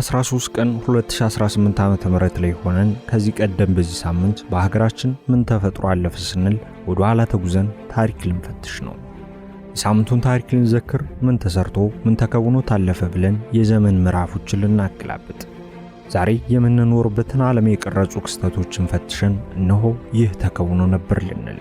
13 ቀን 2018 ዓ.ም ላይ ሆነን ከዚህ ቀደም በዚህ ሳምንት በሀገራችን ምን ተፈጥሮ አለፈ ስንል ወደ ኋላ ተጉዘን ታሪክ ልንፈትሽ ነው። የሳምንቱን ታሪክ ልንዘክር፣ ምን ተሰርቶ ምን ተከውኖ ታለፈ ብለን የዘመን ምዕራፎችን ልናገላብጥ ዛሬ የምንኖርበትን ዓለም የቀረጹ ክስተቶችን ፈትሸን እነሆ ይህ ተከውኖ ነበር ልንል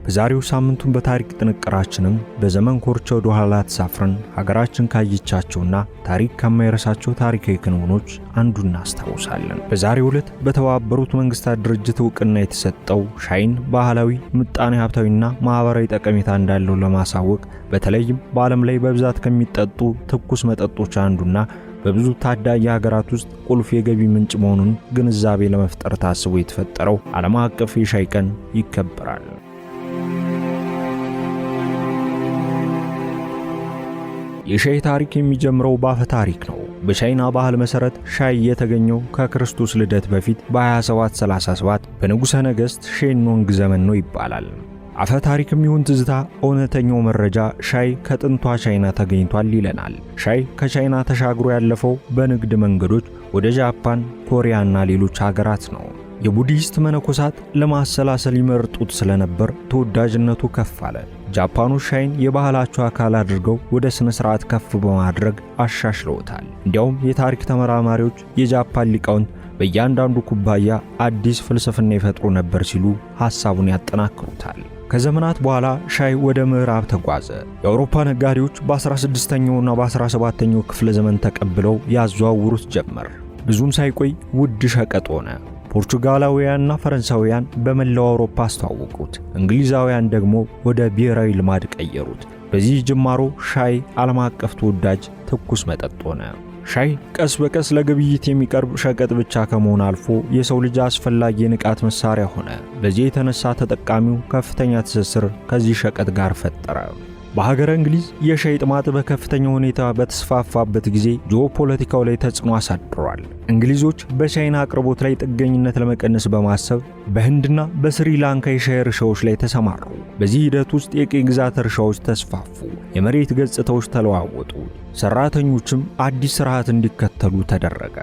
በዛሬው ሳምንቱን በታሪክ ጥንቅራችንም በዘመን ኮርቻ ወደ ኋላ ተሳፍረን ሀገራችን ካየቻቸውና ታሪክ ከማይረሳቸው ታሪካዊ ክንውኖች አንዱን እናስታውሳለን። በዛሬው ዕለት በተባበሩት መንግስታት ድርጅት እውቅና የተሰጠው ሻይን ባህላዊ፣ ምጣኔ ሀብታዊና ማህበራዊ ጠቀሜታ እንዳለው ለማሳወቅ በተለይም በዓለም ላይ በብዛት ከሚጠጡ ትኩስ መጠጦች አንዱና በብዙ ታዳጊ ሀገራት ውስጥ ቁልፍ የገቢ ምንጭ መሆኑን ግንዛቤ ለመፍጠር ታስቦ የተፈጠረው ዓለም አቀፍ የሻይ ቀን ይከበራል። የሻይ ታሪክ የሚጀምረው በአፈ ታሪክ ነው። በቻይና ባህል መሰረት ሻይ የተገኘው ከክርስቶስ ልደት በፊት በ2737 በንጉሠ ነገሥት ሼንኖንግ ዘመን ነው ይባላል። አፈ ታሪክም ይሁን ትዝታ እውነተኛው መረጃ ሻይ ከጥንቷ ቻይና ተገኝቷል ይለናል። ሻይ ከቻይና ተሻግሮ ያለፈው በንግድ መንገዶች ወደ ጃፓን፣ ኮሪያና ሌሎች ሀገራት ነው። የቡዲስት መነኮሳት ለማሰላሰል ይመርጡት ስለነበር ተወዳጅነቱ ከፍ አለ። ጃፓኖች ሻይን የባህላቸው አካል አድርገው ወደ ስነ ስርዓት ከፍ በማድረግ አሻሽለውታል። እንዲያውም የታሪክ ተመራማሪዎች የጃፓን ሊቃውንት በእያንዳንዱ ኩባያ አዲስ ፍልስፍና ይፈጥሩ ነበር ሲሉ ሐሳቡን ያጠናክሩታል። ከዘመናት በኋላ ሻይ ወደ ምዕራብ ተጓዘ። የአውሮፓ ነጋዴዎች በ16ኛውና በ17ኛው ክፍለ ዘመን ተቀብለው ያዘዋውሩት ጀመር። ብዙም ሳይቆይ ውድ ሸቀጥ ሆነ። ፖርቹጋላውያንና ፈረንሳውያን በመላው አውሮፓ አስተዋወቁት። እንግሊዛውያን ደግሞ ወደ ብሔራዊ ልማድ ቀየሩት። በዚህ ጅማሮ ሻይ ዓለም አቀፍ ተወዳጅ ትኩስ መጠጥ ሆነ። ሻይ ቀስ በቀስ ለግብይት የሚቀርብ ሸቀጥ ብቻ ከመሆን አልፎ የሰው ልጅ አስፈላጊ የንቃት መሳሪያ ሆነ። በዚህ የተነሳ ተጠቃሚው ከፍተኛ ትስስር ከዚህ ሸቀጥ ጋር ፈጠረ። በሀገረ እንግሊዝ የሻይ ጥማት በከፍተኛ ሁኔታ በተስፋፋበት ጊዜ ጂኦፖለቲካው ላይ ተጽዕኖ አሳድሯል። እንግሊዞች በቻይና አቅርቦት ላይ ጥገኝነት ለመቀነስ በማሰብ በህንድና በስሪላንካ የሻይ እርሻዎች ላይ ተሰማሩ። በዚህ ሂደት ውስጥ የቅኝ ግዛት እርሻዎች ተስፋፉ፣ የመሬት ገጽታዎች ተለዋወጡ፣ ሰራተኞችም አዲስ ስርዓት እንዲከተሉ ተደረገ።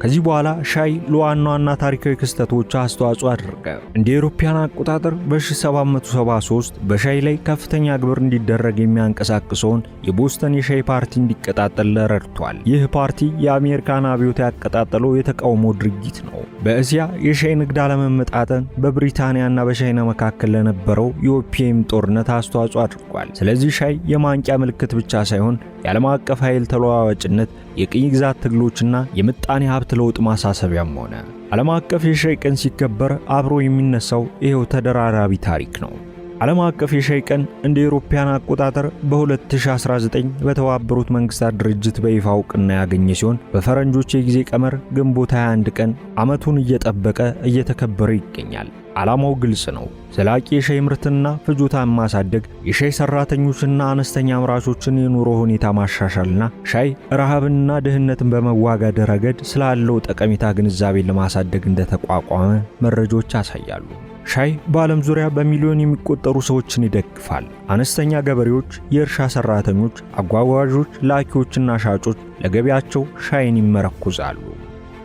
ከዚህ በኋላ ሻይ ለዋና ዋና ታሪካዊ ክስተቶች አስተዋጽኦ አደረገ። እንደ አውሮፓውያን አቆጣጠር በ1773 በሻይ ላይ ከፍተኛ ግብር እንዲደረግ የሚያንቀሳቅሰውን የቦስተን የሻይ ፓርቲ እንዲቀጣጠል ረድቷል። ይህ ፓርቲ የአሜሪካን አብዮት ያቀጣጠለው የተቃውሞ ድርጊት ነው። በእስያ የሻይ ንግድ አለመመጣጠን በብሪታንያና በቻይና መካከል ለነበረው የኦፒየም ጦርነት አስተዋጽኦ አድርጓል። ስለዚህ ሻይ የማንቂያ ምልክት ብቻ ሳይሆን የዓለም አቀፍ ኃይል ተለዋዋጭነት፣ የቅኝ ግዛት ትግሎችና የምጣኔ ሀብት ለውጥ ማሳሰቢያም ሆነ። ዓለም አቀፍ የሻይ ቀን ሲከበር አብሮ የሚነሳው ይሄው ተደራራቢ ታሪክ ነው። ዓለም አቀፍ የሻይ ቀን እንደ አውሮፓውያን አቆጣጠር በ2019 በተባበሩት መንግስታት ድርጅት በይፋ እውቅና ያገኘ ሲሆን በፈረንጆች የጊዜ ቀመር ግንቦት 21 ቀን ዓመቱን እየጠበቀ እየተከበረ ይገኛል። ዓላማው ግልጽ ነው። ዘላቂ የሻይ ምርትና ፍጆታን ማሳደግ፣ የሻይ ሰራተኞችና አነስተኛ አምራቾችን የኑሮ ሁኔታ ማሻሻልና ሻይ ረሃብንና ድህነትን በመዋጋት ረገድ ስላለው ጠቀሜታ ግንዛቤን ለማሳደግ እንደተቋቋመ መረጃዎች ያሳያሉ። ሻይ በዓለም ዙሪያ በሚሊዮን የሚቆጠሩ ሰዎችን ይደግፋል። አነስተኛ ገበሬዎች፣ የእርሻ ሰራተኞች፣ አጓጓዦች፣ ላኪዎችና ሻጮች ለገበያቸው ሻይን ይመረኩዛሉ።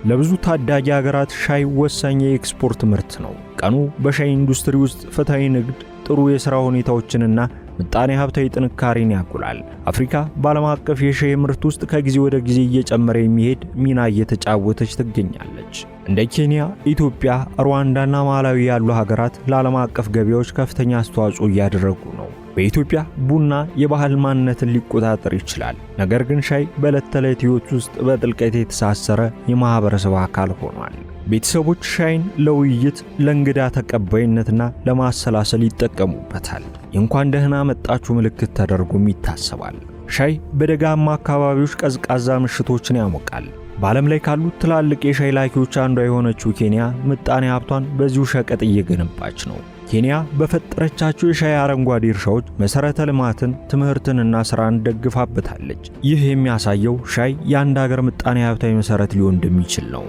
ለብዙ ታዳጊ ሀገራት ሻይ ወሳኝ የኤክስፖርት ምርት ነው። ቀኑ በሻይ ኢንዱስትሪ ውስጥ ፍትሃዊ ንግድ፣ ጥሩ የሥራ ሁኔታዎችንና ምጣኔ ሀብታዊ ጥንካሬን ያጎላል። አፍሪካ በዓለም አቀፍ የሻይ ምርት ውስጥ ከጊዜ ወደ ጊዜ እየጨመረ የሚሄድ ሚና እየተጫወተች ትገኛለች። እንደ ኬንያ፣ ኢትዮጵያ፣ ሩዋንዳና ማላዊ ያሉ ሀገራት ለዓለም አቀፍ ገበያዎች ከፍተኛ አስተዋጽኦ እያደረጉ ነው። በኢትዮጵያ ቡና የባህል ማንነትን ሊቆጣጠር ይችላል። ነገር ግን ሻይ በዕለት ተዕለት ሕይወት ውስጥ በጥልቀት የተሳሰረ የማህበረሰብ አካል ሆኗል። ቤተሰቦች ሻይን ለውይይት፣ ለእንግዳ ተቀባይነትና ለማሰላሰል ይጠቀሙበታል። የእንኳን ደህና መጣችሁ ምልክት ተደርጎም ይታሰባል። ሻይ በደጋማ አካባቢዎች ቀዝቃዛ ምሽቶችን ያሞቃል። በዓለም ላይ ካሉት ትላልቅ የሻይ ላኪዎች አንዷ የሆነችው ኬንያ ምጣኔ ሀብቷን በዚሁ ሸቀጥ እየገነባች ነው። ኬንያ በፈጠረቻቸው የሻይ አረንጓዴ እርሻዎች መሰረተ ልማትን፣ ትምህርትንና ስራን ደግፋበታለች። ይህ የሚያሳየው ሻይ የአንድ ሀገር ምጣኔ ሀብታዊ መሰረት ሊሆን እንደሚችል ነው።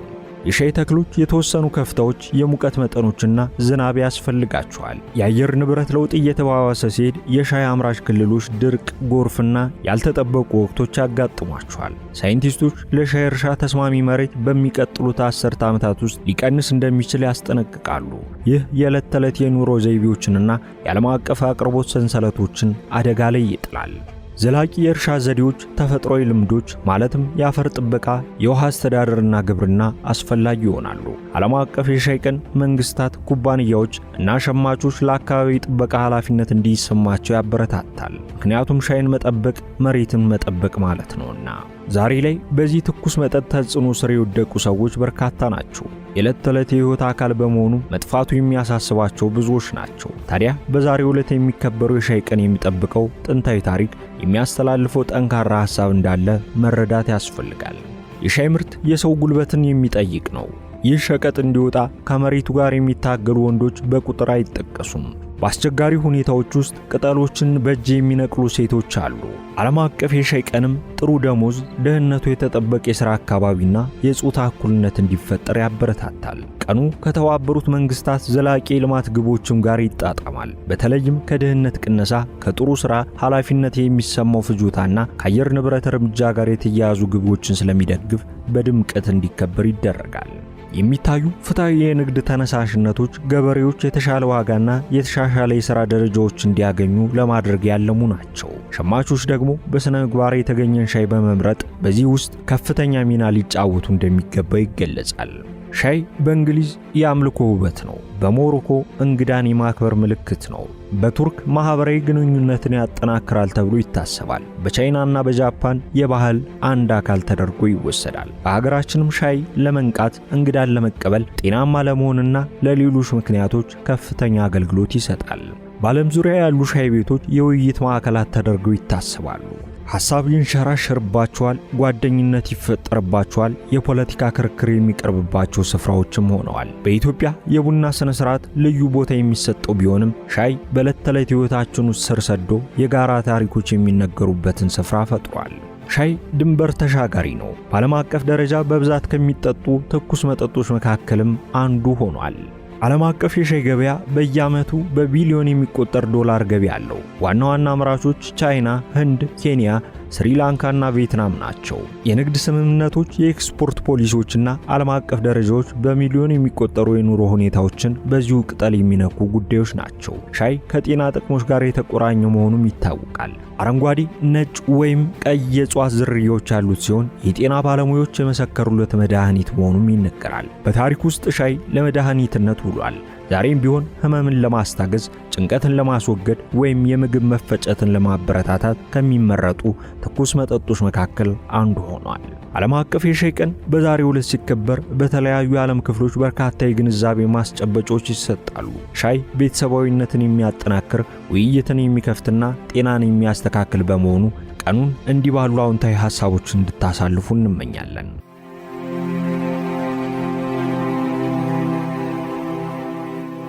የሻይ ተክሎች የተወሰኑ ከፍታዎች፣ የሙቀት መጠኖችና ዝናብ ያስፈልጋቸዋል። የአየር ንብረት ለውጥ እየተባባሰ ሲሄድ የሻይ አምራች ክልሎች ድርቅ፣ ጎርፍና ያልተጠበቁ ወቅቶች ያጋጥሟቸዋል። ሳይንቲስቶች ለሻይ እርሻ ተስማሚ መሬት በሚቀጥሉት 10 ዓመታት ውስጥ ሊቀንስ እንደሚችል ያስጠነቅቃሉ። ይህ የዕለት ተዕለት የኑሮ ዘይቤዎችንና የዓለም አቀፍ አቅርቦት ሰንሰለቶችን አደጋ ላይ ይጥላል። ዘላቂ የእርሻ ዘዴዎች፣ ተፈጥሯዊ ልምዶች ማለትም የአፈር ጥበቃ፣ የውሃ አስተዳደርና ግብርና አስፈላጊ ይሆናሉ። ዓለም አቀፍ የሻይ ቀን መንግስታት፣ ኩባንያዎች እና ሸማቾች ለአካባቢ ጥበቃ ኃላፊነት እንዲሰማቸው ያበረታታል። ምክንያቱም ሻይን መጠበቅ መሬትን መጠበቅ ማለት ነውና። ዛሬ ላይ በዚህ ትኩስ መጠጥ ተጽዕኖ ስር የወደቁ ሰዎች በርካታ ናቸው። የዕለት ተዕለት የህይወት አካል በመሆኑ መጥፋቱ የሚያሳስባቸው ብዙዎች ናቸው። ታዲያ በዛሬው ዕለት የሚከበረው የሻይ ቀን የሚጠብቀው ጥንታዊ ታሪክ የሚያስተላልፈው ጠንካራ ሐሳብ እንዳለ መረዳት ያስፈልጋል። የሻይ ምርት የሰው ጉልበትን የሚጠይቅ ነው። ይህ ሸቀጥ እንዲወጣ ከመሬቱ ጋር የሚታገሉ ወንዶች በቁጥር አይጠቀሱም። በአስቸጋሪ ሁኔታዎች ውስጥ ቅጠሎችን በእጅ የሚነቅሉ ሴቶች አሉ። ዓለም አቀፍ የሻይ ቀንም ጥሩ ደሞዝ፣ ደህንነቱ የተጠበቀ የሥራ አካባቢና የጾታ እኩልነት እንዲፈጠር ያበረታታል። ቀኑ ከተባበሩት መንግስታት ዘላቂ የልማት ግቦችም ጋር ይጣጣማል። በተለይም ከድህነት ቅነሳ፣ ከጥሩ ሥራ ኃላፊነት የሚሰማው ፍጆታና ከአየር ንብረት እርምጃ ጋር የተያያዙ ግቦችን ስለሚደግፍ በድምቀት እንዲከበር ይደረጋል። የሚታዩ ፍትሃዊ የንግድ ተነሳሽነቶች ገበሬዎች የተሻለ ዋጋና የተሻሻለ የሥራ ደረጃዎች እንዲያገኙ ለማድረግ ያለሙ ናቸው። ሸማቾች ደግሞ በሥነ ምግባር የተገኘን ሻይ በመምረጥ በዚህ ውስጥ ከፍተኛ ሚና ሊጫወቱ እንደሚገባ ይገለጻል። ሻይ በእንግሊዝ የአምልኮ ውበት ነው። በሞሮኮ እንግዳን የማክበር ምልክት ነው። በቱርክ ማህበራዊ ግንኙነትን ያጠናክራል ተብሎ ይታሰባል። በቻይናና በጃፓን የባህል አንድ አካል ተደርጎ ይወሰዳል። በሀገራችንም ሻይ ለመንቃት፣ እንግዳን ለመቀበል፣ ጤናማ ለመሆንና ለሌሎች ምክንያቶች ከፍተኛ አገልግሎት ይሰጣል። በዓለም ዙሪያ ያሉ ሻይ ቤቶች የውይይት ማዕከላት ተደርገው ይታሰባሉ። ሐሳብ ይንሸራሸርባቸዋል፣ ጓደኝነት ይፈጠርባቸዋል፣ የፖለቲካ ክርክር የሚቀርብባቸው ስፍራዎችም ሆነዋል። በኢትዮጵያ የቡና ስነ ስርዓት ልዩ ቦታ የሚሰጠው ቢሆንም ሻይ በዕለት ተዕለት ሕይወታችን ውስጥ ስር ሰዶ የጋራ ታሪኮች የሚነገሩበትን ስፍራ ፈጥሯል። ሻይ ድንበር ተሻጋሪ ነው። በዓለም አቀፍ ደረጃ በብዛት ከሚጠጡ ትኩስ መጠጦች መካከልም አንዱ ሆኗል። ዓለም አቀፍ የሻይ ገበያ በየዓመቱ በቢሊዮን የሚቆጠር ዶላር ገቢ አለው። ዋና ዋና አምራቾች ቻይና፣ ህንድ፣ ኬንያ፣ ስሪላንካና ቪየትናም ናቸው። የንግድ ስምምነቶች፣ የኤክስፖርት ፖሊሲዎችና ዓለም አቀፍ ደረጃዎች በሚሊዮን የሚቆጠሩ የኑሮ ሁኔታዎችን በዚሁ ቅጠል የሚነኩ ጉዳዮች ናቸው። ሻይ ከጤና ጥቅሞች ጋር የተቆራኘ መሆኑም ይታወቃል። አረንጓዴ፣ ነጭ ወይም ቀይ የእጽዋት ዝርያዎች ያሉት ሲሆን የጤና ባለሙያዎች የመሰከሩለት መድኃኒት መሆኑም ይነገራል። በታሪክ ውስጥ ሻይ ለመድኃኒትነት ውሏል። ዛሬም ቢሆን ህመምን ለማስታገዝ፣ ጭንቀትን ለማስወገድ ወይም የምግብ መፈጨትን ለማበረታታት ከሚመረጡ ትኩስ መጠጦች መካከል አንዱ ሆኗል። ዓለም አቀፍ የሻይ ቀን በዛሬው ዕለት ሲከበር በተለያዩ የዓለም ክፍሎች በርካታ የግንዛቤ ማስጨበጫዎች ይሰጣሉ። ሻይ ቤተሰባዊነትን የሚያጠናክር፣ ውይይትን የሚከፍትና ጤናን የሚያስተካክል በመሆኑ ቀኑን እንዲህ ባሉ አዎንታዊ ሐሳቦች እንድታሳልፉ እንመኛለን።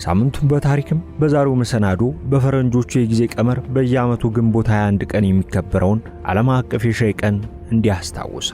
ሳምንቱን በታሪክም በዛሬው መሰናዶ በፈረንጆቹ የጊዜ ቀመር በየዓመቱ ግንቦት 21 ቀን የሚከበረውን ዓለም አቀፍ የሻይ ቀን እንዲያስታውሰ